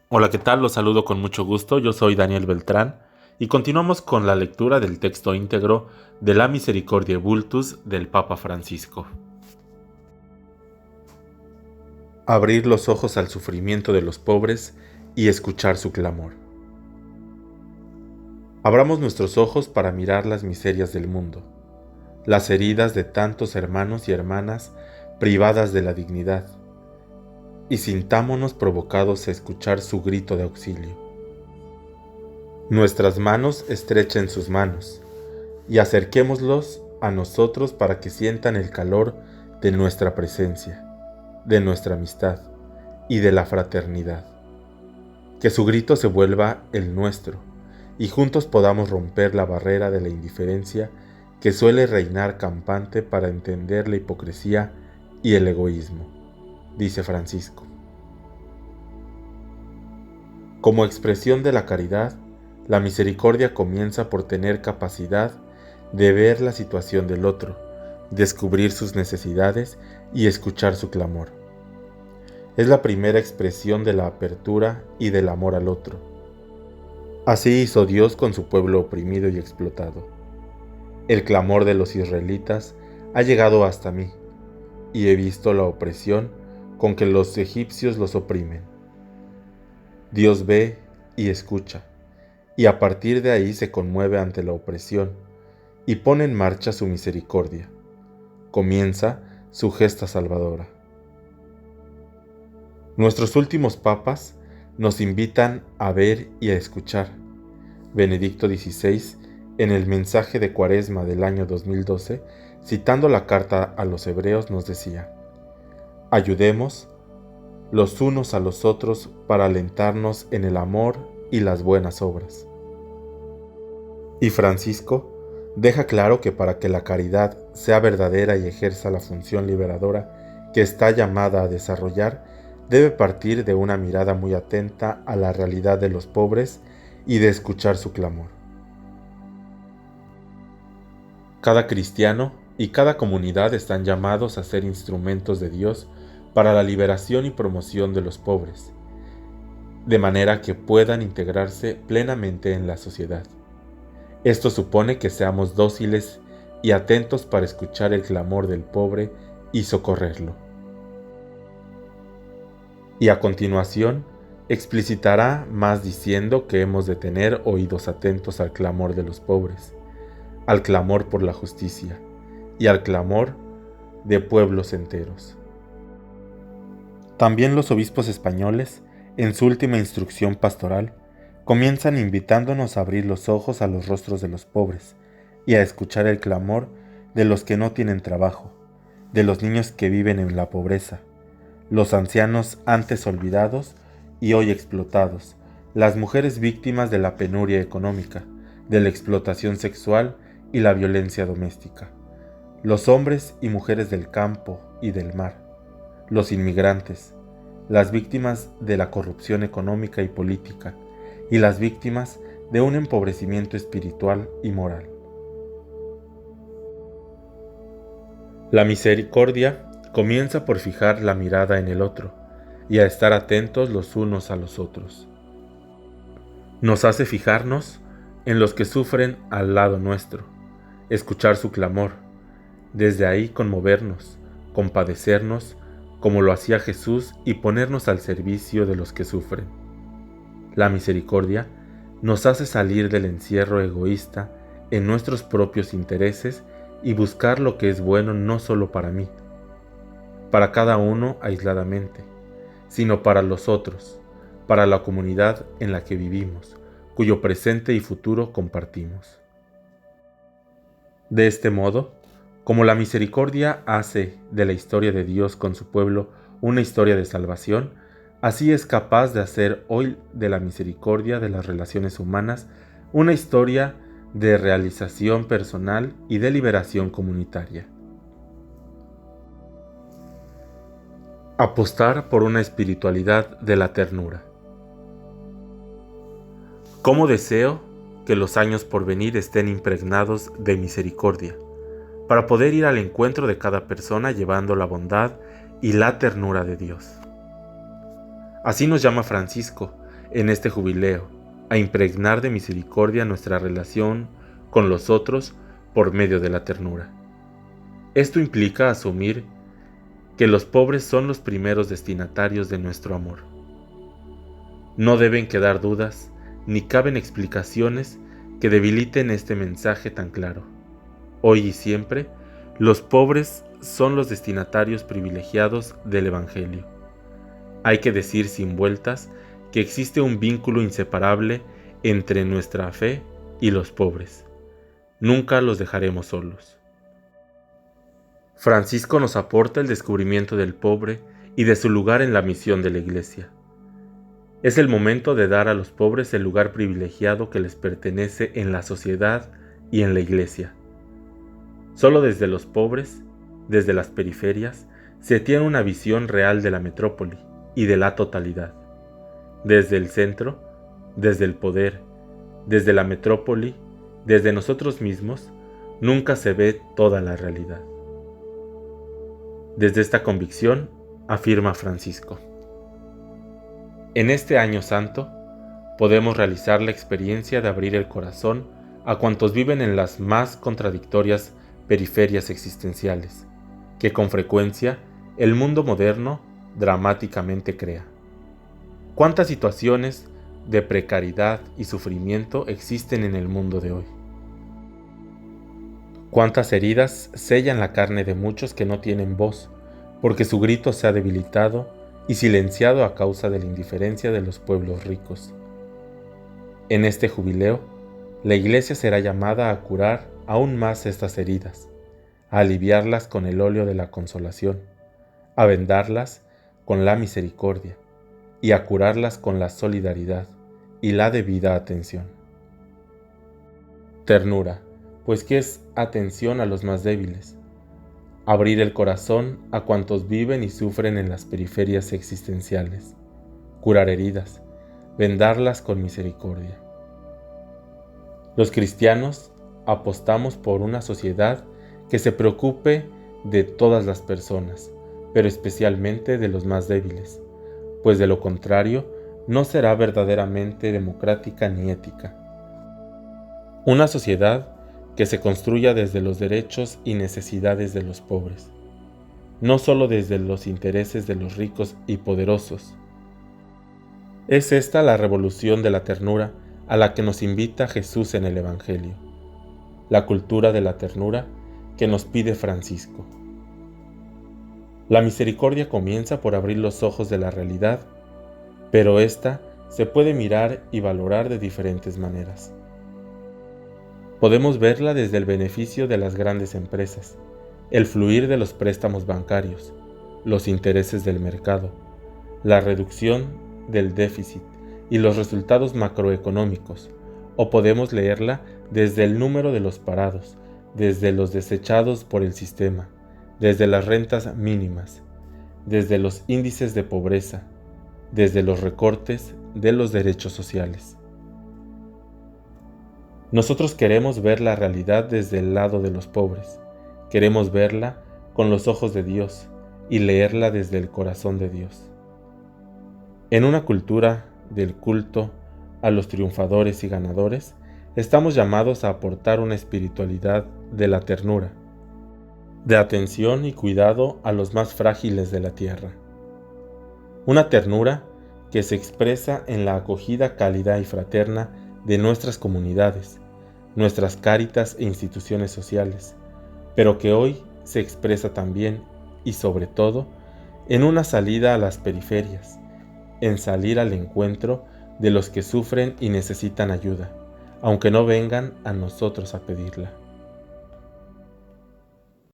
Hola, ¿qué tal? Los saludo con mucho gusto. Yo soy Daniel Beltrán y continuamos con la lectura del texto íntegro de la Misericordiae Vultus del Papa Francisco. Abrir los ojos al sufrimiento de los pobres y escuchar su clamor. Abramos nuestros ojos para mirar las miserias del mundo, las heridas de tantos hermanos y hermanas privadas de la dignidad, y sintámonos provocados a escuchar su grito de auxilio. Nuestras manos estrechen sus manos, y acerquémoslos a nosotros para que sientan el calor de nuestra presencia, de nuestra amistad y de la fraternidad. Que su grito se vuelva el nuestro, y juntos podamos romper la barrera de la indiferencia que suele reinar campante para entender la hipocresía y el egoísmo, dice Francisco. Como expresión de la caridad, la misericordia comienza por tener capacidad de ver la situación del otro, descubrir sus necesidades y escuchar su clamor. Es la primera expresión de la apertura y del amor al otro. Así hizo Dios con su pueblo oprimido y explotado. El clamor de los israelitas ha llegado hasta mí, y he visto la opresión con que los egipcios los oprimen. Dios ve y escucha, y a partir de ahí se conmueve ante la opresión, y pone en marcha su misericordia. Comienza su gesta salvadora. Nuestros últimos papas nos invitan a ver y a escuchar. Benedicto XVI, en el mensaje de Cuaresma del año 2012, citando la carta a los Hebreos, nos decía: ayudemos los unos a los otros para alentarnos en el amor y las buenas obras. Y Francisco deja claro que para que la caridad sea verdadera y ejerza la función liberadora que está llamada a desarrollar, debe partir de una mirada muy atenta a la realidad de los pobres y de escuchar su clamor. Cada cristiano y cada comunidad están llamados a ser instrumentos de Dios para la liberación y promoción de los pobres, de manera que puedan integrarse plenamente en la sociedad. Esto supone que seamos dóciles y atentos para escuchar el clamor del pobre y socorrerlo. Y a continuación, explicitará más diciendo que hemos de tener oídos atentos al clamor de los pobres, al clamor por la justicia y al clamor de pueblos enteros. También los obispos españoles, en su última instrucción pastoral, comienzan invitándonos a abrir los ojos a los rostros de los pobres y a escuchar el clamor de los que no tienen trabajo, de los niños que viven en la pobreza, los ancianos antes olvidados y hoy explotados, las mujeres víctimas de la penuria económica, de la explotación sexual y la violencia doméstica, los hombres y mujeres del campo y del mar, los inmigrantes, las víctimas de la corrupción económica y política, y las víctimas de un empobrecimiento espiritual y moral. La misericordia comienza por fijar la mirada en el otro y a estar atentos los unos a los otros. Nos hace fijarnos en los que sufren al lado nuestro, escuchar su clamor, desde ahí conmovernos, compadecernos, como lo hacía Jesús, y ponernos al servicio de los que sufren. La misericordia nos hace salir del encierro egoísta en nuestros propios intereses y buscar lo que es bueno no solo para mí, para cada uno aisladamente, sino para los otros, para la comunidad en la que vivimos, cuyo presente y futuro compartimos. De este modo, como la misericordia hace de la historia de Dios con su pueblo una historia de salvación, así es capaz de hacer hoy de la misericordia de las relaciones humanas una historia de realización personal y de liberación comunitaria. Apostar por una espiritualidad de la ternura. ¿Cómo deseo que los años por venir estén impregnados de misericordia, para poder ir al encuentro de cada persona llevando la bondad y la ternura de Dios? Así nos llama Francisco en este jubileo a impregnar de misericordia nuestra relación con los otros por medio de la ternura. Esto implica asumir que los pobres son los primeros destinatarios de nuestro amor. No deben quedar dudas ni caben explicaciones que debiliten este mensaje tan claro. Hoy y siempre, los pobres son los destinatarios privilegiados del Evangelio. Hay que decir sin vueltas que existe un vínculo inseparable entre nuestra fe y los pobres. Nunca los dejaremos solos. Francisco nos aporta el descubrimiento del pobre y de su lugar en la misión de la Iglesia. Es el momento de dar a los pobres el lugar privilegiado que les pertenece en la sociedad y en la Iglesia. Solo desde los pobres, desde las periferias, se tiene una visión real de la metrópoli y de la totalidad. Desde el centro, desde el poder, desde la metrópoli, desde nosotros mismos, nunca se ve toda la realidad. Desde esta convicción, afirma Francisco: en este año santo, podemos realizar la experiencia de abrir el corazón a cuantos viven en las más contradictorias periferias existenciales, que con frecuencia el mundo moderno dramáticamente crea. ¿Cuántas situaciones de precariedad y sufrimiento existen en el mundo de hoy? ¿Cuántas heridas sellan la carne de muchos que no tienen voz, porque su grito se ha debilitado y silenciado a causa de la indiferencia de los pueblos ricos? En este jubileo, la Iglesia será llamada a curar aún más estas heridas, a aliviarlas con el óleo de la consolación, a vendarlas con la misericordia y a curarlas con la solidaridad y la debida atención. Ternura, pues ¿qué es atención a los más débiles? Abrir el corazón a cuantos viven y sufren en las periferias existenciales, curar heridas, vendarlas con misericordia. Los cristianos apostamos por una sociedad que se preocupe de todas las personas, pero especialmente de los más débiles, pues de lo contrario no será verdaderamente democrática ni ética. Una sociedad que se construya desde los derechos y necesidades de los pobres, no solo desde los intereses de los ricos y poderosos. Es esta la revolución de la ternura a la que nos invita Jesús en el Evangelio, la cultura de la ternura que nos pide Francisco. La misericordia comienza por abrir los ojos de la realidad, pero ésta se puede mirar y valorar de diferentes maneras. Podemos verla desde el beneficio de las grandes empresas, el fluir de los préstamos bancarios, los intereses del mercado, la reducción del déficit y los resultados macroeconómicos, o podemos leerla desde el número de los parados, desde los desechados por el sistema, desde las rentas mínimas, desde los índices de pobreza, desde los recortes de los derechos sociales. Nosotros queremos ver la realidad desde el lado de los pobres, queremos verla con los ojos de Dios y leerla desde el corazón de Dios. En una cultura del culto a los triunfadores y ganadores, estamos llamados a aportar una espiritualidad de la ternura, de atención y cuidado a los más frágiles de la tierra. Una ternura que se expresa en la acogida cálida y fraterna de nuestras comunidades, nuestras cáritas e instituciones sociales, pero que hoy se expresa también y sobre todo en una salida a las periferias, en salir al encuentro de los que sufren y necesitan ayuda, aunque no vengan a nosotros a pedirla.